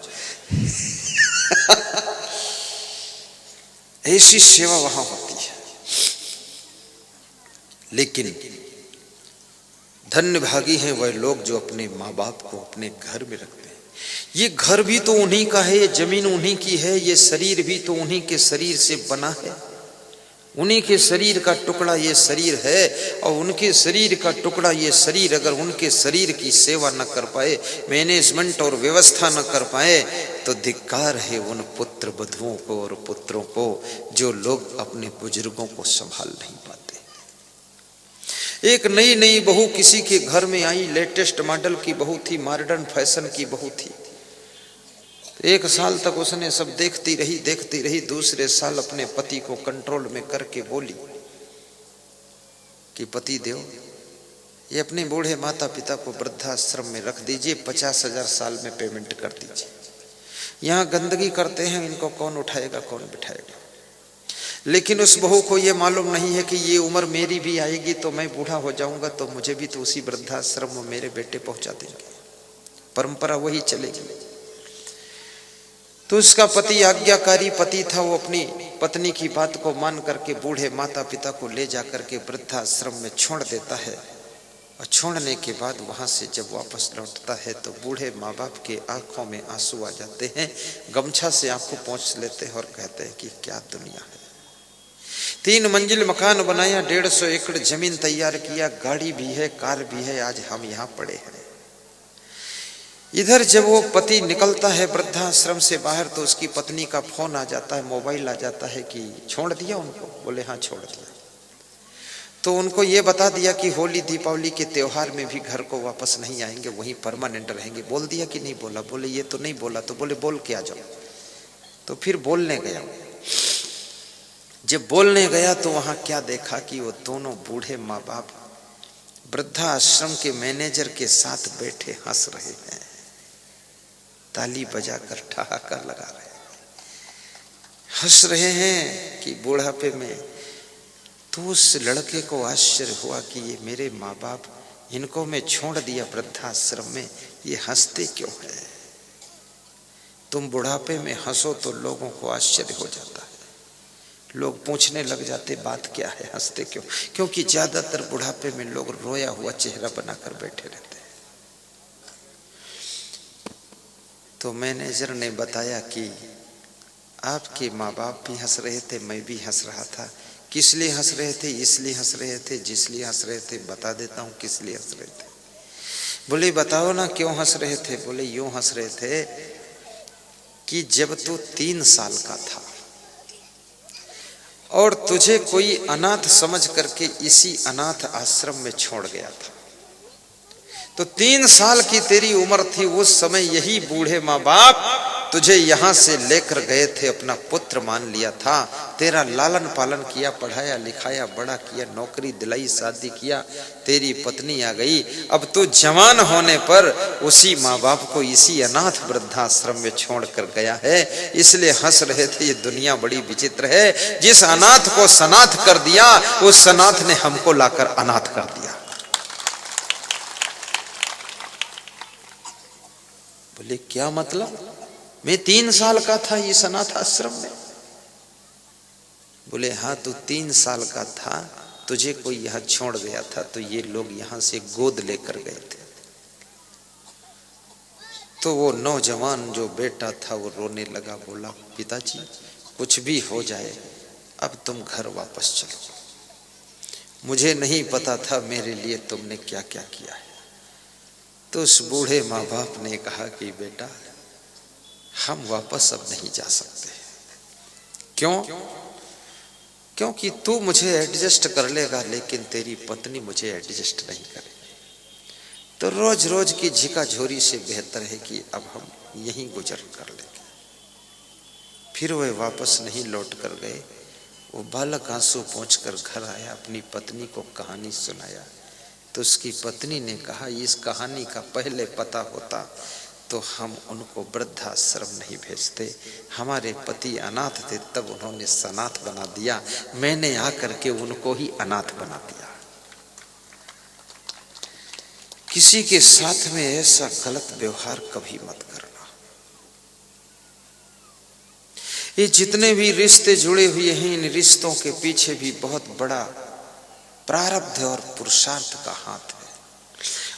ऐसी सेवा वहां होती है। लेकिन धन्य भागी हैं वह लोग जो अपने माँ बाप को अपने घर में रखते हैं। ये घर भी तो उन्हीं का है, ये जमीन उन्हीं की है, ये शरीर भी तो उन्हीं के शरीर से बना है। उन्हीं के शरीर का टुकड़ा ये शरीर है, और उनके शरीर का टुकड़ा ये शरीर अगर उनके शरीर की सेवा न कर पाए, मैनेजमेंट और व्यवस्था न कर पाए, तो धिक्कार है उन पुत्र वधुओं को और पुत्रों को जो लोग अपने बुजुर्गों को संभाल नहीं पाते। एक नई नई बहू किसी के घर में आई, लेटेस्ट मॉडल की बहू थी, मॉडर्न फैशन की बहू थी। 1 साल तक उसने सब देखती रही। दूसरे साल अपने पति को कंट्रोल में करके बोली कि पति देव, ये अपने बूढ़े माता पिता को वृद्धाश्रम में रख दीजिए, 50,000 साल में पेमेंट कर दीजिए। यहाँ गंदगी करते हैं, इनको कौन उठाएगा कौन बिठाएगा। लेकिन उस बहू को ये मालूम नहीं है कि ये उम्र मेरी भी आएगी, तो मैं बूढ़ा हो जाऊंगा तो मुझे भी तो उसी वृद्धाश्रम में मेरे बेटे पहुंचा देंगे, परंपरा वही चलेगी। तो उसका पति आज्ञाकारी पति था, वो अपनी पत्नी की बात को मान करके बूढ़े माता पिता को ले जाकर के वृद्धाश्रम में छोड़ देता है। और छोड़ने के बाद वहां से जब वापस लौटता है तो बूढ़े माँ बाप के आंखों में आंसू आ जाते हैं, गमछा से आंखों पोंछ लेते हैं और कहते हैं कि क्या दुनिया है। 3 मंजिल मकान बनाया, 150 एकड़ जमीन तैयार किया, गाड़ी भी है, कार भी है, आज हम यहाँ पड़े हैं। इधर जब वो पति निकलता है वृद्धाश्रम से बाहर तो उसकी पत्नी का फोन आ जाता है, मोबाइल आ जाता है कि छोड़ दिया उनको। बोले हाँ छोड़ दिया। तो उनको ये बता दिया कि होली दीपावली के त्योहार में भी घर को वापस नहीं आएंगे, वहीं परमानेंट रहेंगे। बोल दिया कि नहीं बोला? बोले ये तो नहीं बोला। तो बोले बोल के आ जाओ। तो फिर बोलने गया। जब बोलने गया तो वहां क्या देखा कि वो दोनों बूढ़े माँ बाप वृद्धाश्रम के मैनेजर के साथ बैठे हंस रहे हैं, ताली बजाकर ठहाका लगा रहे हैं, हंस रहे हैं कि बुढ़ापे में। तो उस लड़के को आश्चर्य हुआ कि ये मेरे माँ बाप, इनको मैं छोड़ दिया वृद्धाश्रम में, ये हंसते क्यों है? तुम बुढ़ापे में हंसो तो लोगों को आश्चर्य हो जाता है, लोग पूछने लग जाते बात क्या है, हंसते क्यों? क्योंकि ज्यादातर बुढ़ापे में लोग रोया हुआ चेहरा बनाकर बैठे रहते हैं। तो मैनेजर ने बताया कि आपके माँ बाप भी हंस रहे थे, मैं भी हंस रहा था। किस लिए हंस रहे थे? इसलिए हंस रहे थे, जिस लिए हंस रहे थे बता देता हूँ किस लिए हंस रहे थे। बोले बताओ ना क्यों हंस रहे थे? बोले यूं हंस रहे थे कि जब तू 3 साल का था और तुझे कोई अनाथ समझ करके इसी अनाथ आश्रम में छोड़ गया था, तो 3 साल की तेरी उम्र थी, उस समय यही बूढ़े माँ बाप तुझे यहाँ से लेकर गए थे, अपना पुत्र मान लिया था, तेरा लालन पालन किया, पढ़ाया लिखाया, बड़ा किया, नौकरी दिलाई, शादी किया, तेरी पत्नी आ गई। अब तो जवान होने पर उसी माँ बाप को इसी अनाथ वृद्धाश्रम में छोड़ कर गया है, इसलिए हंस रहे थे। ये दुनिया बड़ी विचित्र है, जिस अनाथ को सनाथ कर दिया उस सनाथ ने हमको लाकर अनाथ कर दिया। बोले क्या मतलब? मैं 3 साल का था इस अनाथ आश्रम में। बोले हाँ तू 3 साल का था, तुझे कोई यहाँ छोड़ गया था, तो ये लोग यहाँ से गोद लेकर गए थे। तो वो नौजवान जो बेटा था वो रोने लगा, बोला पिताजी कुछ भी हो जाए अब तुम घर वापस चलो, मुझे नहीं पता था मेरे लिए तुमने क्या क्या किया है। तो उस बूढ़े माँ बाप ने कहा कि बेटा हम वापस अब नहीं जा सकते। क्यों? क्योंकि तू मुझे एडजस्ट कर लेगा लेकिन तेरी पत्नी मुझे एडजस्ट नहीं करेगी। तो रोज रोज की झिका झोरी से बेहतर है कि अब हम यहीं गुजर कर लेंगे। फिर वे वापस नहीं लौट कर गए। वो बालक आंसू पोंछकर घर आया, अपनी पत्नी को कहानी सुनाया। तो उसकी पत्नी ने कहा इस कहानी का पहले पता होता तो हम उनको वृद्धाश्रम नहीं भेजते। हमारे पति अनाथ थे तब उन्होंने सनाथ बना दिया, मैंने आकर के उनको ही अनाथ बना दिया। किसी के साथ में ऐसा गलत व्यवहार कभी मत करना। ये जितने भी रिश्ते जुड़े हुए हैं, इन रिश्तों के पीछे भी बहुत बड़ा प्रारब्ध और पुरुषार्थ का हाथ है।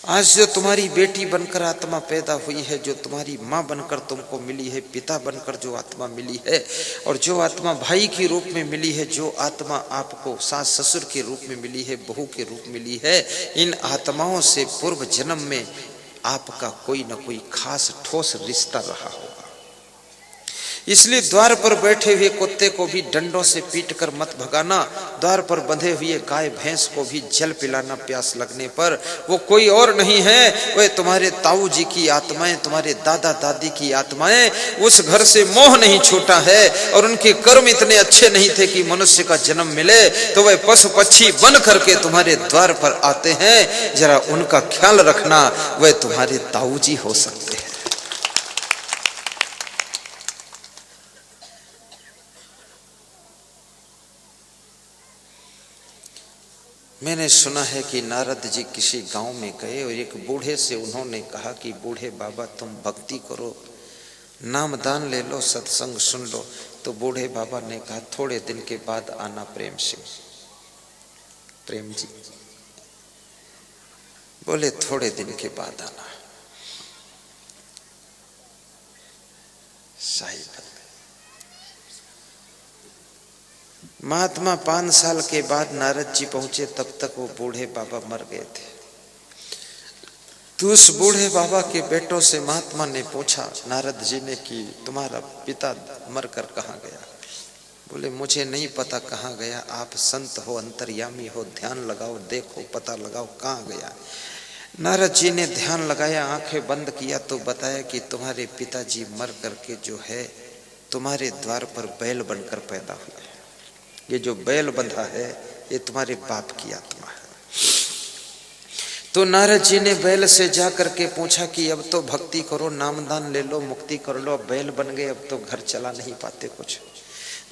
आज जो तुम्हारी बेटी बनकर आत्मा पैदा हुई है, जो तुम्हारी माँ बनकर तुमको मिली है, पिता बनकर जो आत्मा मिली है, और जो आत्मा भाई के रूप में मिली है, जो आत्मा आपको सास ससुर के रूप में मिली है, बहू के रूप में मिली है, इन आत्माओं से पूर्व जन्म में आपका कोई न कोई खास ठोस रिश्ता रहा होगा। इसलिए द्वार पर बैठे हुए कुत्ते को भी डंडों से पीटकर मत भगाना, द्वार पर बंधे हुए गाय भैंस को भी जल पिलाना प्यास लगने पर। वो कोई और नहीं है, वह तुम्हारे ताऊ जी की आत्माएं, तुम्हारे दादा दादी की आत्माएं। उस घर से मोह नहीं छूटा है और उनके कर्म इतने अच्छे नहीं थे कि मनुष्य का जन्म मिले, तो वह पशु पक्षी बन करके तुम्हारे द्वार पर आते हैं। जरा उनका ख्याल रखना, वह तुम्हारे ताऊ जी हो सकते हैं। मैंने सुना है कि नारद जी किसी गांव में गए और एक बूढ़े से उन्होंने कहा कि बूढ़े बाबा तुम भक्ति करो, नाम दान ले लो, सत्संग सुन लो। तो बूढ़े बाबा ने कहा थोड़े दिन के बाद आना प्रेम सिंह। प्रेम जी बोले थोड़े दिन के बाद आना। साहिब महात्मा 5 साल के बाद नारद जी पहुंचे, तब तक वो बूढ़े बाबा मर गए थे। तो उस बूढ़े बाबा के बेटों से महात्मा ने पूछा नारद जी ने कि तुम्हारा पिता मरकर कहाँ गया? बोले मुझे नहीं पता कहाँ गया, आप संत हो, अंतर्यामी हो, ध्यान लगाओ, देखो, पता लगाओ कहाँ गया। नारद जी ने ध्यान लगाया, आंखें बंद किया तो बताया कि तुम्हारे पिताजी मर करके जो है तुम्हारे द्वार पर बैल बनकर पैदा हुआ है। ये जो बैल बंधा है ये तुम्हारे बाप की आत्मा है। तो नारद जी ने बैल से जा करके पूछा कि अब तो भक्ति करो, नामदान ले लो, मुक्ति कर लो, अब बैल बन गए, अब तो घर चला नहीं पाते कुछ।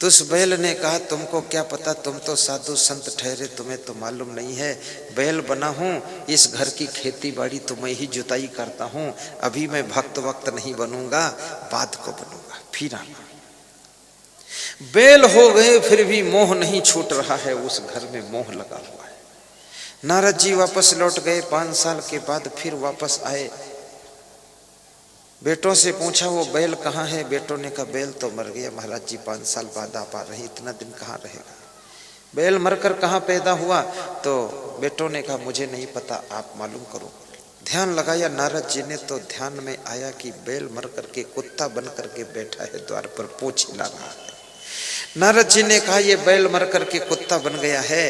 तो उस बैल ने कहा तुमको क्या पता, तुम तो साधु संत ठहरे, तुम्हें तो मालूम नहीं है। बैल बना हूँ, इस घर की खेती बाड़ी तो मैं ही जुताई करता हूँ, अभी मैं भक्त वक्त नहीं बनूंगा, बाद को बनूंगा, फिर आना। बैल हो गए फिर भी मोह नहीं छूट रहा है, उस घर में मोह लगा हुआ है। नारद जी वापस लौट गए, 5 साल के बाद फिर वापस आए। बेटों से पूछा वो बैल कहाँ है? बेटों ने कहा बैल तो मर गया महाराज जी, 5 साल बाद आप आ रहे, इतना दिन कहाँ रहेगा? बैल मरकर कहाँ पैदा हुआ? तो बेटों ने कहा मुझे नहीं पता, आप मालूम करो। ध्यान लगाया नारद जी ने तो ध्यान में आया कि बैल मर करके कुत्ता बन करके बैठा है, द्वार पर पूंछ हिला रहा है। नारद जी ने कहा ये बैल मर करके कुत्ता बन गया है,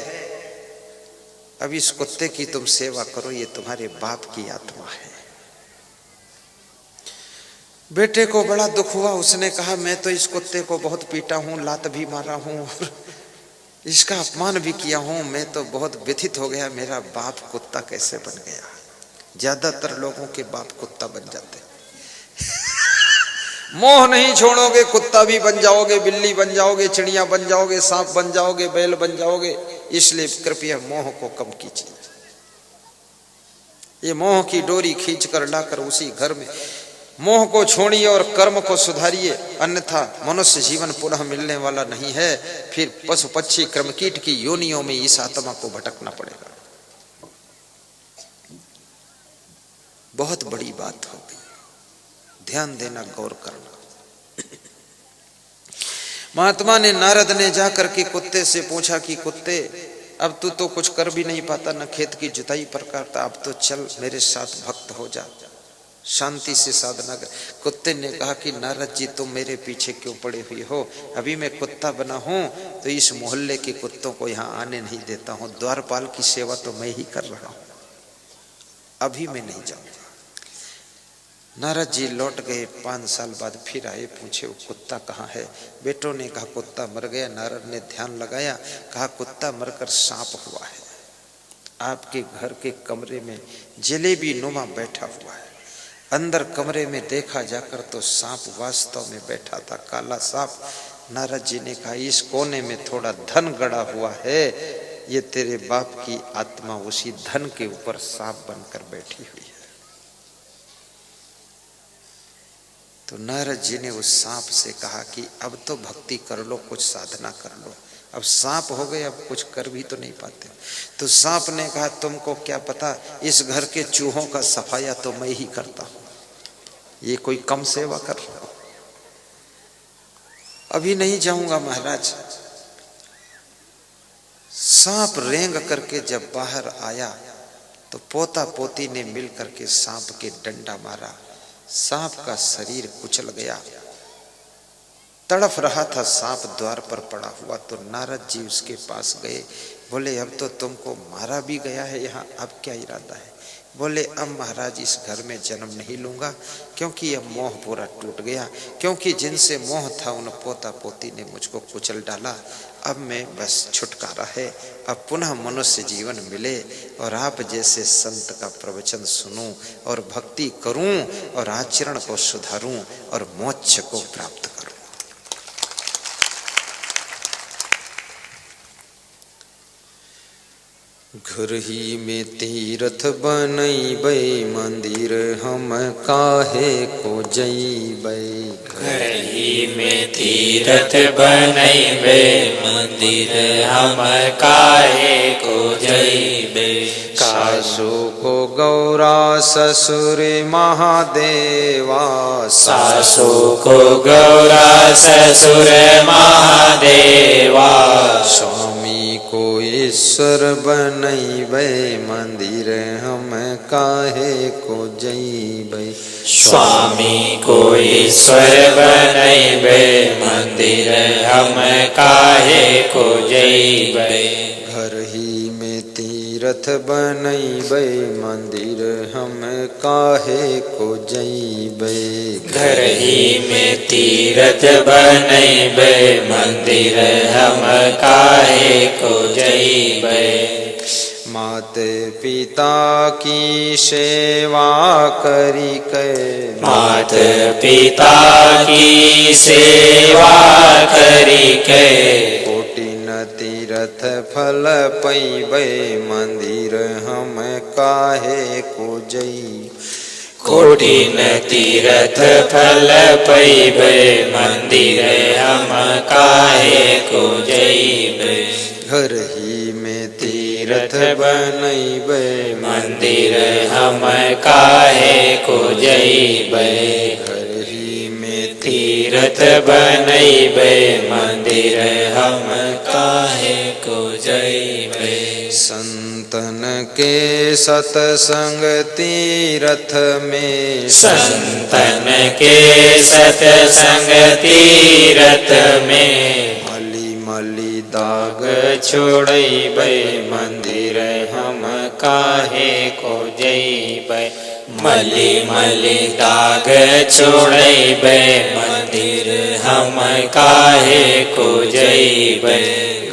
अब इस कुत्ते की तुम सेवा करो, ये तुम्हारे बाप की आत्मा है। बेटे को बड़ा दुख हुआ, उसने कहा मैं तो इस कुत्ते को बहुत पीटा हूं, लात भी मारा हूं, इसका अपमान भी किया हूं, मैं तो बहुत व्यथित हो गया, मेरा बाप कुत्ता कैसे बन गया। ज्यादातर लोगों के बाप कुत्ता बन जाते। मोह नहीं छोड़ोगे, कुत्ता भी बन जाओगे, बिल्ली बन जाओगे, चिड़िया बन जाओगे, सांप बन जाओगे, बैल बन जाओगे। इसलिए कृपया मोह को कम कीजिए। ये मोह की डोरी खींचकर लाकर उसी घर में मोह को छोड़िए और कर्म को सुधारिए, अन्यथा मनुष्य जीवन पुनः मिलने वाला नहीं है। फिर पशु पक्षी क्रमकीट की योनियों में इस आत्मा को भटकना पड़ेगा। बहुत बड़ी बात होगी, ध्यान देना, गौर करना। महात्मा ने नारद ने जाकर के कुत्ते से पूछा कि कुत्ते अब तू तो कुछ कर भी नहीं पाता, न खेत की जुताई पर करता, अब तो चल मेरे साथ भक्त हो जा, शांति से साधना कर। कुत्ते ने कहा कि नारद जी तुम मेरे पीछे क्यों पड़े हुए हो, अभी मैं कुत्ता बना हूं तो इस मोहल्ले के कुत्तों को यहाँ आने नहीं देता हूं, द्वारपाल की सेवा तो मैं ही कर रहा हूं, अभी मैं नहीं जाऊंगा। नारद जी लौट गए, 5 साल बाद फिर आए, पूछे वो कुत्ता कहाँ है? बेटों ने कहा कुत्ता मर गया। नारद ने ध्यान लगाया, कहा कुत्ता मरकर सांप हुआ है, आपके घर के कमरे में जलेबी नुमा बैठा हुआ है। अंदर कमरे में देखा जाकर तो सांप वास्तव में बैठा था, काला सांप। नारद जी ने कहा इस कोने में थोड़ा धन गड़ा हुआ है, ये तेरे बाप की आत्मा उसी धन के ऊपर सांप बनकर बैठी हुई है। तो नारद जी ने उस सांप से कहा कि अब तो भक्ति कर लो, कुछ साधना कर लो, अब सांप हो गए, अब कुछ कर भी तो नहीं पाते। तो सांप ने कहा तुमको क्या पता, इस घर के चूहों का सफाया तो मैं ही करता हूं, ये कोई कम सेवा कर रहा हूं, अभी नहीं जाऊंगा महाराज। सांप रेंग करके जब बाहर आया तो पोता पोती ने मिल करके सांप के डंडा मारा, सांप का शरीर कुचल गया, तड़फ रहा था सांप द्वार पर पड़ा हुआ। तो नारद जी उसके पास गए, बोले अब तो तुमको मारा भी गया है, यहाँ अब क्या इरादा है? बोले अब महाराज इस घर में जन्म नहीं लूंगा, क्योंकि अब मोह पूरा टूट गया, क्योंकि जिनसे मोह था उन पोता पोती ने मुझको कुचल डाला, अब मैं बस छुटकारा है, अब पुनः मनुष्य जीवन मिले और आप जैसे संत का प्रवचन सुनूं और भक्ति करूं और आचरण को सुधारूं और मोक्ष को प्राप्त करूं। घर ही में तीर्थ बनैबै, मंदिर हम काहे को जैबै। घर ही में तीर्थ बनैबै, मंदिर हम काहे को जैबै। सासु को गौरा ससुर महादेवा, सासु को गौरा ससुर महादेवा। स्वामी को ईश्वर बनैबै, मंदिर हम काहे को जैबै। स्वामी को ईश्वर बनैबै, मंदिर हम काहे को जैबै। घर ही में तीर्थ बनैबै, मंदिर हम काहे को जैबै। घर ही में तीर्थ बनैबै, मंदिर हम काहे को जैबै। माते पिता की सेवा करी कै, मात पिता की सेवा करी कै। कोटिन तीर्थ फल पैबै, मंदिर हम काहे को जैबै। कोटिन तीर्थ फल पैबै, मंदिर हम काहे को जैबै। घर ही में तीर्थ बनैबै, मंदिर हम काहे को जैबै। घर ही में तीर्थ बनैबै, मंदिर हम काहे को जैबै। संतन के सतसंग तीर्थ में, संतन के सतसंग तीर्थ में। मली मली दाग छोड़ैबै, मंदिर हम काहे को जैबै। मली मली दाग छोड़ैबै, मंदिर हम काहे को जैबै।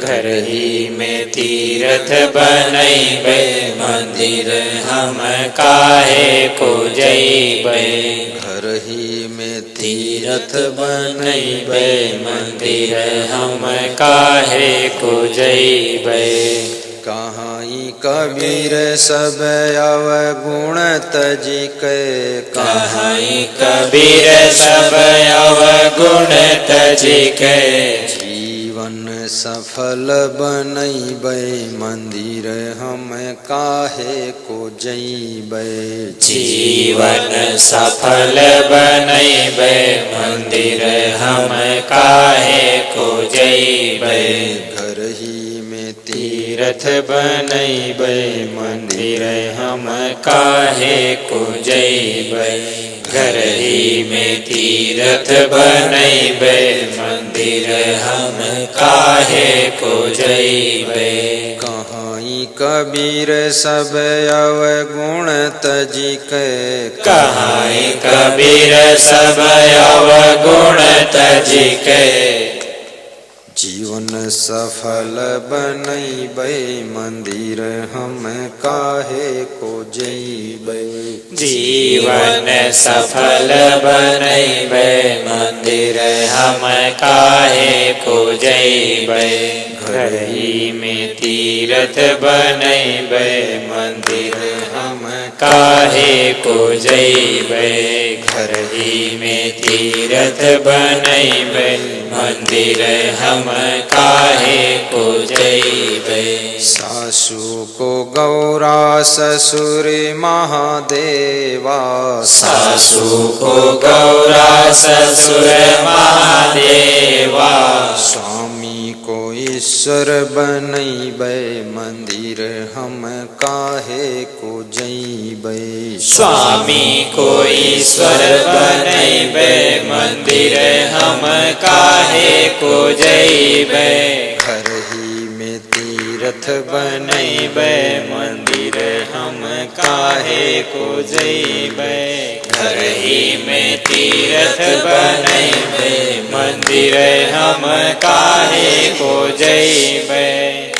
घर ही में तीर्थ बनैबै, मंदिर हम काहे को जैबै। घर ही में तीर्थ बनैबै, मंदिर हम काहे को जैबै। कहाई कबीर सब अवगुण तजी कै, कहाई कबीर सब अवगुण तजी कै। जीवन सफल बनैबै, मंदिर हम काहे को जैबै। जीवन सफल बनैबै, मंदिर हम काहे को जैबै। घर ही में तीर्थ बनैबै, मंदिर हम काहे को जैबै। घर ही में तीर्थ बनैबै, मंदिर हम काहे को जैबै। कहाई कबीर सब अवगुण तजी कै, कहाई कबीर सब अवगुण तजी कै। जीवन सफल बनैबै, मंदिर हम काहे को जैबै। जीवन सफल बनैबै, मंदिर हम काहे को जैबै। घर ही में तीर्थ बनैबै, मंदिर हम काहे को जइबै। घर ही में तीरथ बनैबै मंदिर हम काहे को जइबै। सासू को गौरा ससुर महादेवा, सासू को गौरा ससुर महादेवा। स्वामी को ईश्वर बनैबै मंदिर हम काहे को जइबै। स्वामी को ईश्वर बनैबै मंदिर हम काहे को जइबै। घर ही में तीरथ बनैबै मंदिर हम काहे को जइबै। घर ही में तीरथ बनैबै मंदिर हम काहे को जइबै।